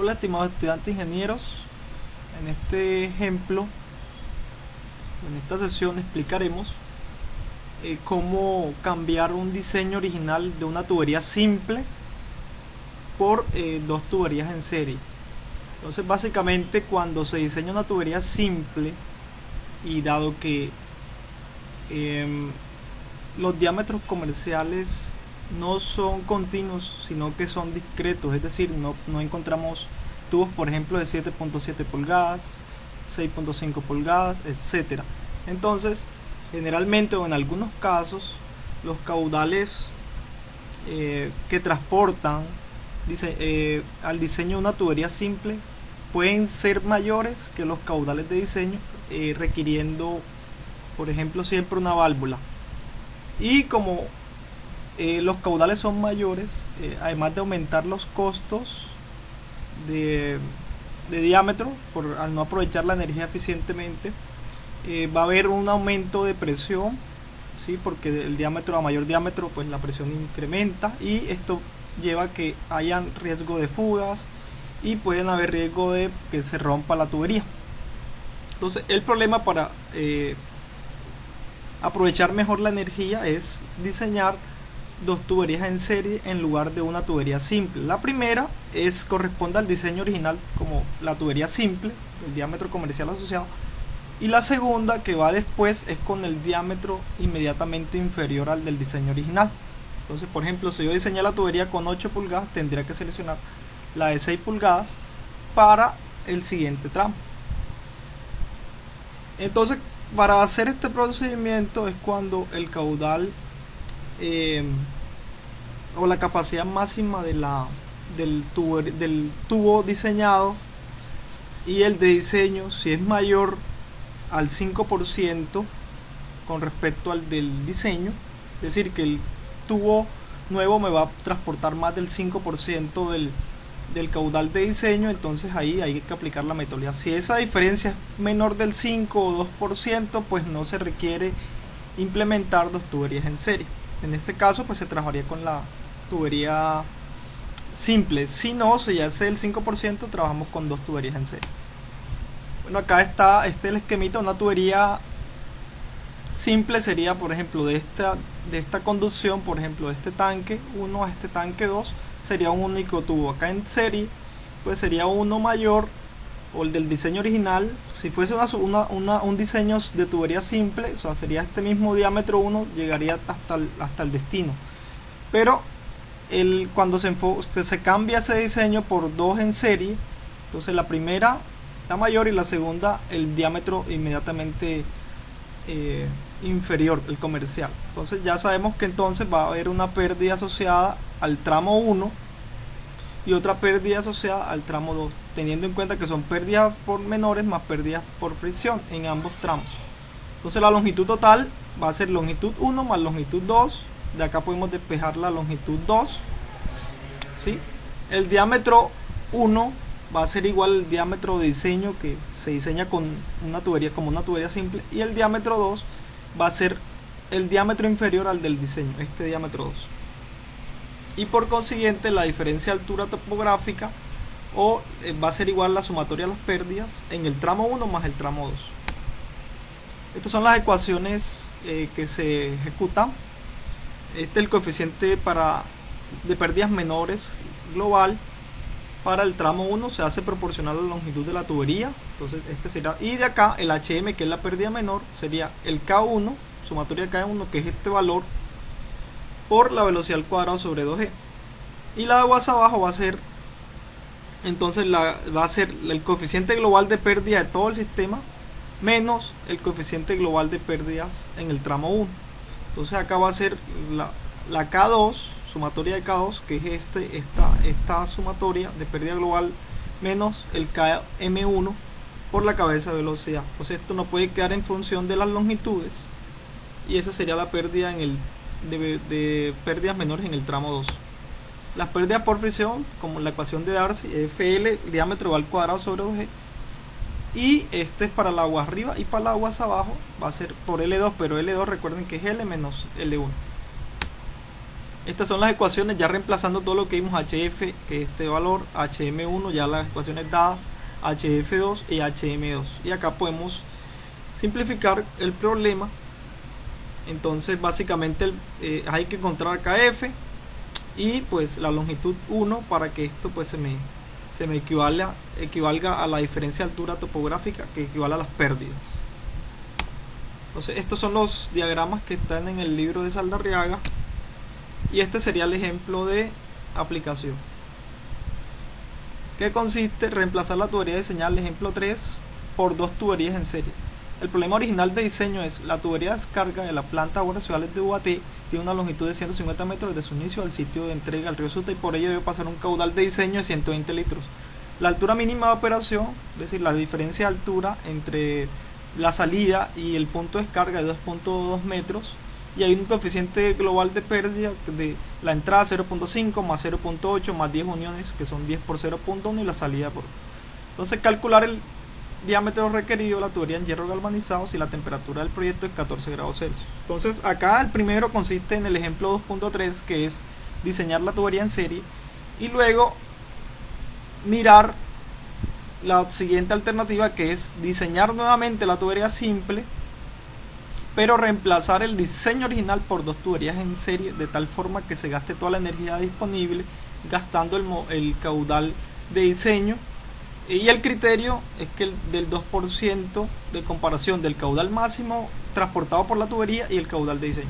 Hola estimados estudiantes ingenieros, en este ejemplo, en esta sesión explicaremos cómo cambiar un diseño original de una tubería simple por dos tuberías en serie. Entonces básicamente cuando se diseña una tubería simple y dado que em, los diámetros comerciales no son continuos, sino que son discretos, es decir, no encontramos tubos, por ejemplo, de 7.7 pulgadas, 6.5 pulgadas, etcétera. Entonces, generalmente o en algunos casos, los caudales que transportan al diseño de una tubería simple pueden ser mayores que los caudales de diseño, requiriendo, por ejemplo, siempre una válvula. Y como los caudales son mayores, además de aumentar los costos de, de diámetro al no aprovechar la energía eficientemente, va a haber un aumento de presión, ¿sí? Porque el diámetro, a mayor diámetro, pues la presión incrementa y esto lleva a que hayan riesgo de fugas y pueden haber riesgo de que se rompa la tubería. Entonces el problema para aprovechar mejor la energía es diseñar dos tuberías en serie en lugar de una tubería simple. La primera corresponde al diseño original como la tubería simple, el diámetro comercial asociado, y la segunda, que va después, es con el diámetro inmediatamente inferior al del diseño original. Entonces, por ejemplo, si yo diseñé la tubería con 8 pulgadas, tendría que seleccionar la de 6 pulgadas para el siguiente tramo. Entonces, para hacer este procedimiento es cuando el caudal eh, o la capacidad máxima del tubo diseñado y el de diseño, si es mayor al 5% con respecto al del diseño, es decir, que el tubo nuevo me va a transportar más del 5% del caudal de diseño, entonces ahí hay que aplicar la metodología. Si esa diferencia es menor del 5 o 2%, pues no se requiere implementar dos tuberías en serie. En este caso, pues se trabajaría con la tubería simple. Si no, si ya es el 5%, trabajamos con dos tuberías en serie. Bueno, acá está el esquemita. Una tubería simple sería, por ejemplo, de esta conducción, por ejemplo, de este tanque 1 a este tanque 2, sería un único tubo. Acá en serie, pues sería uno mayor, o el del diseño original. Si fuese un diseño de tubería simple, o sea, sería este mismo diámetro 1, llegaría hasta el destino. Pero cuando se cambia ese diseño por dos en serie, entonces la primera, la mayor, y la segunda, el diámetro inmediatamente inferior, el comercial. Entonces ya sabemos que entonces va a haber una pérdida asociada al tramo 1 y otra pérdida asociada al tramo 2, teniendo en cuenta que son pérdidas por menores más pérdidas por fricción en ambos tramos. Entonces la longitud total va a ser longitud 1 más longitud 2. De acá podemos despejar la longitud 2, ¿sí? El diámetro 1 va a ser igual al diámetro de diseño que se diseña con una tubería, como una tubería simple, y el diámetro 2 va a ser el diámetro inferior al del diseño, este diámetro 2. Y por consiguiente la diferencia de altura topográfica va a ser igual a la sumatoria de las pérdidas en el tramo 1 más el tramo 2. Estas son las ecuaciones que se ejecutan. Este es el coeficiente de pérdidas menores global. Para el tramo 1 se hace proporcional a la longitud de la tubería. Entonces este será, y de acá el HM, que es la pérdida menor, sería el K1, sumatoria de K1, que es este valor, por la velocidad al cuadrado sobre 2G. Y la de aguas abajo va a ser, entonces va a ser el coeficiente global de pérdida de todo el sistema menos el coeficiente global de pérdidas en el tramo 1. Entonces acá va a ser la K2, sumatoria de K2, que es esta sumatoria de pérdida global, menos el KM1 por la cabeza de velocidad. Entonces esto no puede quedar en función de las longitudes, y esa sería la pérdida de pérdidas menores en el tramo 2. Las pérdidas por fricción, como la ecuación de Darcy, FL, diámetro al cuadrado sobre 2G, y este es para el agua arriba, y para el agua abajo va a ser por L2, pero L2 recuerden que es L menos L1. Estas son las ecuaciones ya reemplazando todo lo que vimos: HF, que es este valor, HM1, ya las ecuaciones dadas, HF2 y HM2. Y acá podemos simplificar el problema. Entonces básicamente hay que encontrar KF y pues la longitud 1 para que esto pues se me equivalga a la diferencia de altura topográfica, que equivale a las pérdidas. Entonces estos son los diagramas que están en el libro de Saldarriaga y este sería el ejemplo de aplicación, que consiste en reemplazar la tubería de señal, ejemplo 3, por dos tuberías en serie. El problema original de diseño es: la tubería de descarga de la planta Aguas Residuales de UAT tiene una longitud de 150 metros desde su inicio al sitio de entrega al río Suta, y por ello debe pasar un caudal de diseño de 120 litros. La altura mínima de operación, es decir, la diferencia de altura entre la salida y el punto de descarga, de 2.2 metros, y hay un coeficiente global de pérdida de la entrada 0.5 más 0.8 más 10 uniones, que son 10 por 0.1, y la salida por... Entonces calcular el diámetro requerido de la tubería en hierro galvanizado si la temperatura del proyecto es 14 grados Celsius. Entonces acá el primero consiste en el ejemplo 2.3, que es diseñar la tubería en serie, y luego mirar la siguiente alternativa, que es diseñar nuevamente la tubería simple, pero reemplazar el diseño original por dos tuberías en serie, de tal forma que se gaste toda la energía disponible gastando el caudal de diseño. Y el criterio es que del 2% de comparación del caudal máximo transportado por la tubería y el caudal de diseño.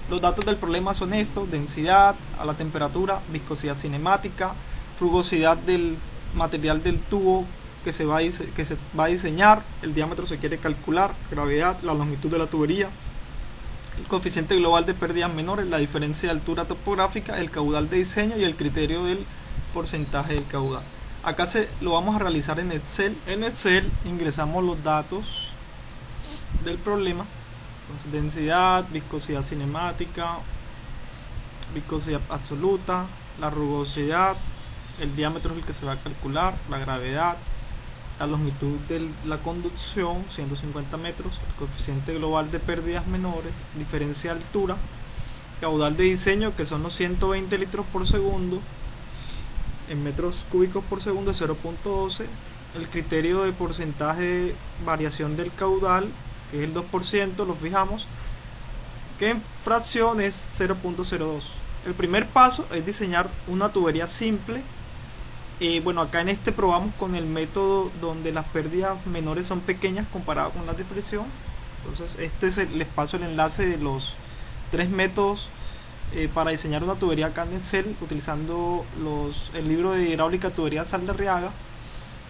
Los datos del problema son estos: densidad a la temperatura, viscosidad cinemática, rugosidad del material del tubo que se va a diseñar, el diámetro se quiere calcular, gravedad, la longitud de la tubería, el coeficiente global de pérdidas menores, la diferencia de altura topográfica, el caudal de diseño y el criterio del porcentaje del caudal. Acá lo vamos a realizar en Excel. En Excel ingresamos los datos del problema. Entonces, densidad, viscosidad cinemática, viscosidad absoluta, la rugosidad, el diámetro es el que se va a calcular, la gravedad, la longitud de la conducción 150 metros, el coeficiente global de pérdidas menores, diferencia de altura, caudal de diseño, que son los 120 litros por segundo en metros cúbicos por segundo, 0.12, el criterio de porcentaje de variación del caudal, que es el 2%, lo fijamos, que en fracción es 0.02. El primer paso es diseñar una tubería simple. Bueno, acá en este probamos con el método donde las pérdidas menores son pequeñas comparado con las de fricción. Entonces les paso el enlace de los tres métodos para diseñar una tubería acá en Excel, utilizando el libro de hidráulica tubería Saldarriaga.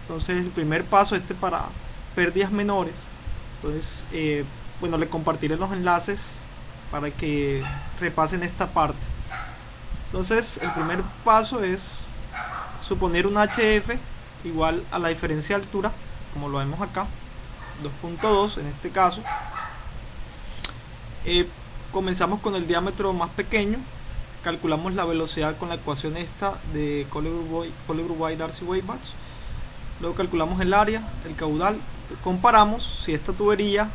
Entonces el primer paso para pérdidas menores. Entonces bueno, le compartiré los enlaces para que repasen esta parte. Entonces el primer paso es suponer un HF igual a la diferencia de altura, como lo vemos acá, 2.2 en este caso. Comenzamos con el diámetro más pequeño, calculamos la velocidad con la ecuación esta de Collier-White Darcy-Weisbach. Luego calculamos el área, el caudal, comparamos si esta tubería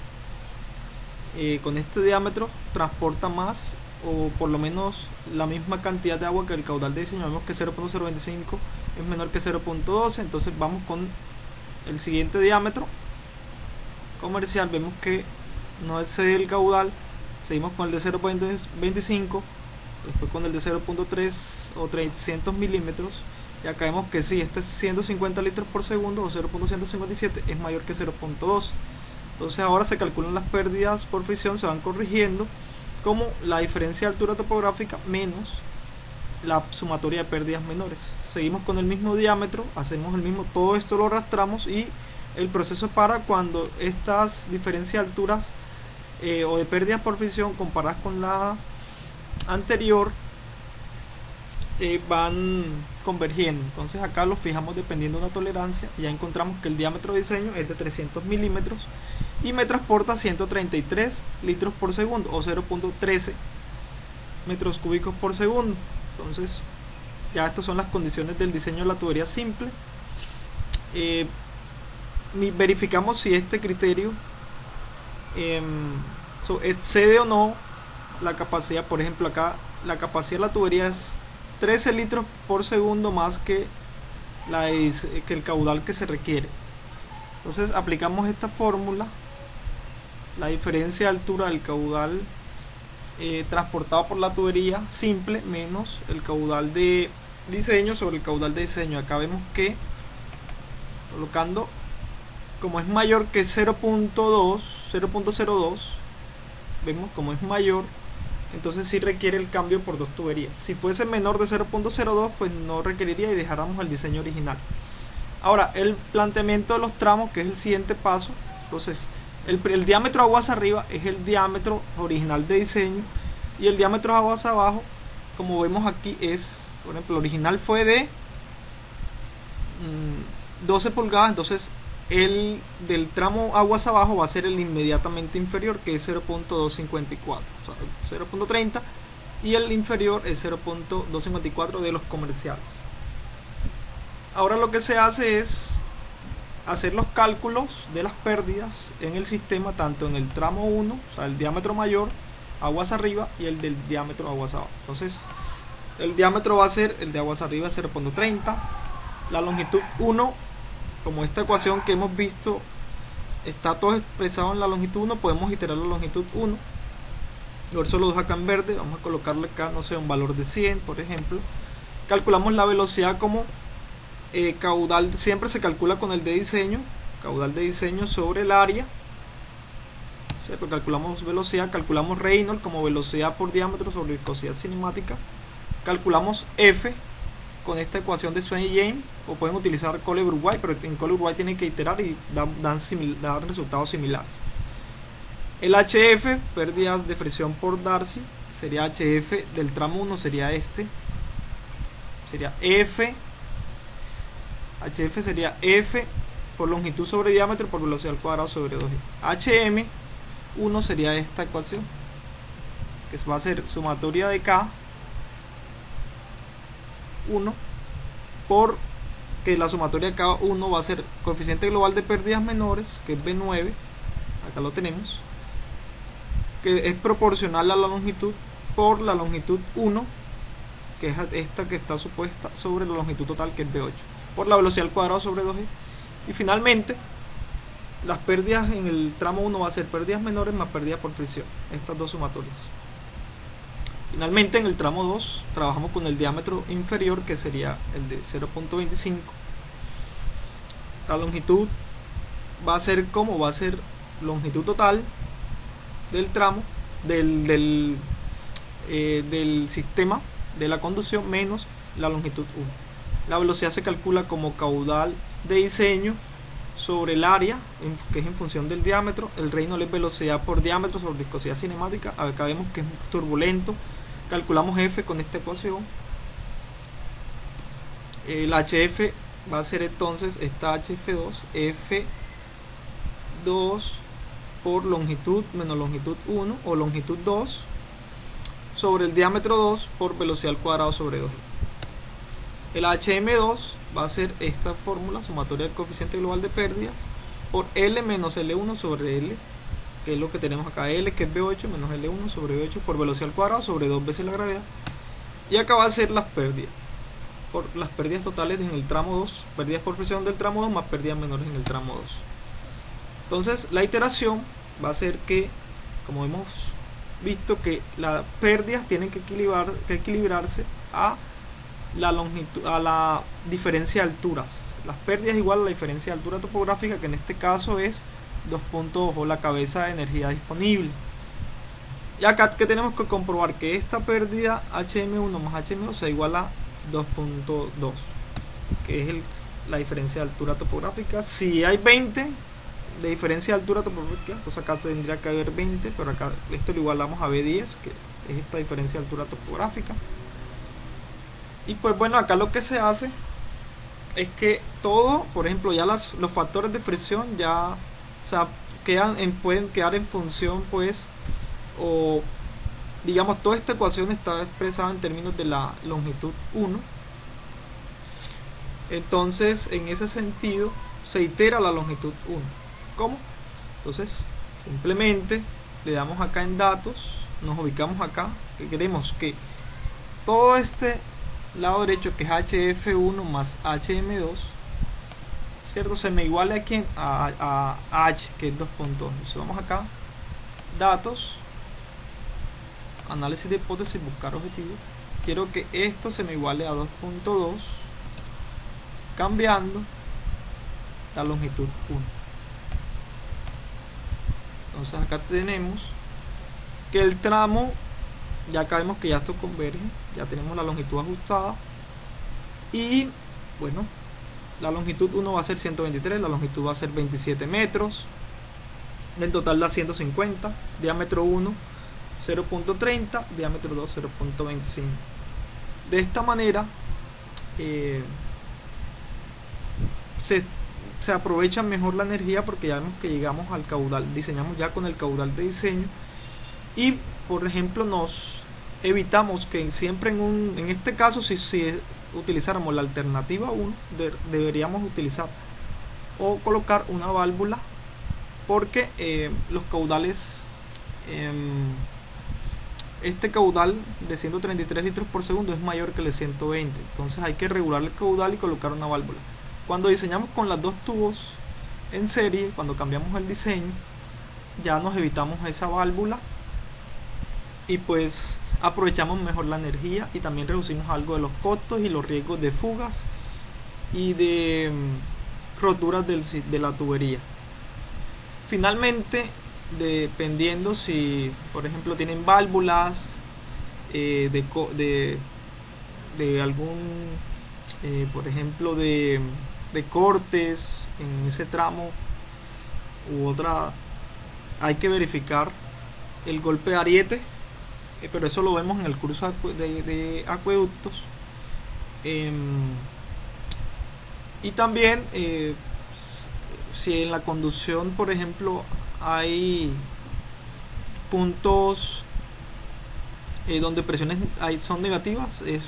con este diámetro transporta más o por lo menos la misma cantidad de agua que el caudal de diseño. Vemos que 0.025 es menor que 0.12, entonces vamos con el siguiente diámetro comercial, vemos que no excede el caudal, seguimos con el de 0.25, después con el de 0.3 o 300 milímetros, y acá vemos que sí, este es 150 litros por segundo o 0.157 es mayor que 0.2. Entonces ahora se calculan las pérdidas por fricción, se van corrigiendo como la diferencia de altura topográfica menos la sumatoria de pérdidas menores. Seguimos con el mismo diámetro, hacemos el mismo, todo esto lo arrastramos, y el proceso para cuando estas diferencias de alturas o de pérdidas por fricción comparadas con la anterior van convergiendo. Entonces acá lo fijamos dependiendo de una tolerancia y ya encontramos que el diámetro de diseño es de 300 milímetros y me transporta 133 litros por segundo o 0.13 metros cúbicos por segundo. Entonces ya estas son las condiciones del diseño de la tubería simple. Verificamos si este criterio excede o no la capacidad. Por ejemplo, acá la capacidad de la tubería es 13 litros por segundo más que que el caudal que se requiere. Entonces aplicamos esta fórmula, la diferencia de altura del caudal transportado por la tubería simple menos el caudal de diseño sobre el caudal de diseño. Acá vemos que colocando, como es mayor que 0.02, vemos como es mayor, entonces sí requiere el cambio por dos tuberías. Si fuese menor de 0.02, pues no requeriría y dejáramos el diseño original. Ahora, el planteamiento de los tramos, que es el siguiente paso. Entonces, el diámetro aguas arriba es el diámetro original de diseño, y el diámetro aguas abajo, como vemos aquí, es, por ejemplo, el original fue de 12 pulgadas, entonces el del tramo aguas abajo va a ser el inmediatamente inferior, que es 0.254, o sea, 0.30, y el inferior es 0.254 de los comerciales. Ahora lo que se hace es hacer los cálculos de las pérdidas en el sistema, tanto en el tramo 1, o sea, el diámetro mayor, aguas arriba, y el del diámetro aguas abajo. Entonces, el diámetro va a ser, el de aguas arriba, 0.30, la longitud 1, como esta ecuación que hemos visto está todo expresado en la longitud 1, podemos iterar la longitud 1. Por eso lo dejo acá en verde, vamos a colocarle acá, no sé, un valor de 100, por ejemplo. Calculamos la velocidad como caudal, siempre se calcula con el de diseño, caudal de diseño sobre el área, ¿cierto? Calculamos velocidad, calculamos Reynolds como velocidad por diámetro sobre viscosidad cinemática, calculamos F con esta ecuación de Swain y James, o pueden utilizar Cole-Uruguay, pero en Cole-Uruguay tienen que iterar y dar resultados similares. El HF, pérdidas de fricción por Darcy, sería HF del tramo 1, sería este, sería F. HF sería F por longitud sobre diámetro por velocidad al cuadrado sobre 2G. HM1 sería esta ecuación, que va a ser sumatoria de K1 por que la sumatoria de K1 va a ser coeficiente global de pérdidas menores, que es B9, acá lo tenemos, que es proporcional a la longitud por la longitud 1, que es esta que está supuesta, sobre la longitud total, que es B8, por la velocidad al cuadrado sobre 2G. Y finalmente, las pérdidas en el tramo 1 va a ser pérdidas menores más pérdidas por fricción, estas dos sumatorias. Finalmente, en el tramo 2 trabajamos con el diámetro inferior, que sería el de 0.25. La longitud va a ser como va a ser longitud total del tramo del sistema de la conducción menos la longitud 1. La velocidad se calcula como caudal de diseño sobre el área, que es en función del diámetro. El Reynolds es velocidad por diámetro sobre viscosidad cinemática. Acá vemos que es turbulento, calculamos F con esta ecuación. El HF va a ser entonces esta HF2, F2 por longitud menos longitud 1 o longitud 2 sobre el diámetro 2 por velocidad al cuadrado sobre 2. El HM2 va a ser esta fórmula, sumatoria del coeficiente global de pérdidas, por L menos L1 sobre L, que es lo que tenemos acá, L, que es B8, menos L1 sobre B8 por velocidad al cuadrado sobre 2 veces la gravedad. Y acá va a ser las pérdidas, por las pérdidas totales en el tramo 2, pérdidas por fricción del tramo 2 más pérdidas menores en el tramo 2. Entonces la iteración va a ser que, como hemos visto, que las pérdidas tienen que equilibrarse a la longitud, a la diferencia de alturas. Las pérdidas igual a la diferencia de altura topográfica, que en este caso es 2 puntos o la cabeza de energía disponible. Y acá que tenemos que comprobar que esta pérdida HM1 más HM2 se iguala a 2.2, que es la diferencia de altura topográfica. Si hay 20 de diferencia de altura topográfica, pues acá tendría que haber 20, pero acá esto lo igualamos a B10, que es esta diferencia de altura topográfica. Y pues bueno, acá lo que se hace es que todo, por ejemplo, ya los factores de fricción ya, o sea, pueden quedar en función, pues, o digamos, toda esta ecuación está expresada en términos de la longitud 1. Entonces, en ese sentido, se itera la longitud 1. ¿Cómo? Entonces, simplemente le damos acá en datos, nos ubicamos acá, que queremos que todo este lado derecho, que es HF1 más HM2, ¿cierto? Se me iguale aquí a H, que es 2.2. Entonces vamos acá, datos, análisis de hipótesis, buscar objetivos. Quiero que esto se me iguale a 2.2, cambiando la longitud 1. Entonces acá tenemos que el tramo, ya acá vemos que ya esto converge, ya tenemos la longitud ajustada, y bueno, la longitud 1 va a ser 123, la longitud va a ser 27 metros, en total da 150, diámetro 1 0.30, diámetro 2 0.25. De esta manera se aprovecha mejor la energía, porque ya vemos que llegamos al caudal, diseñamos ya con el caudal de diseño, y por ejemplo nos evitamos que siempre en este caso, si utilizáramos la alternativa 1, deberíamos utilizar o colocar una válvula, porque los caudales, este caudal de 133 litros por segundo es mayor que el de 120, entonces hay que regular el caudal y colocar una válvula. Cuando diseñamos con las dos tubos en serie, cuando cambiamos el diseño, ya nos evitamos esa válvula y pues aprovechamos mejor la energía, y también reducimos algo de los costos y los riesgos de fugas y de roturas de la tubería. Finalmente, dependiendo si por ejemplo tienen válvulas de algún por ejemplo de cortes en ese tramo u otra, hay que verificar el golpe de ariete, pero eso lo vemos en el curso de acueductos. Y también si en la conducción, por ejemplo, hay puntos donde presiones son negativas, es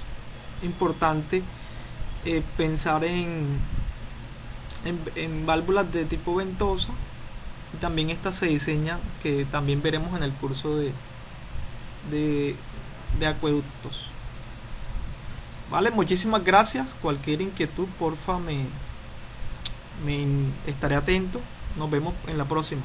importante pensar en válvulas de tipo ventosa, y también esta se diseña, que también veremos en el curso de acueductos. Vale, muchísimas gracias. Cualquier inquietud, porfa, me estaré atento. Nos vemos en la próxima.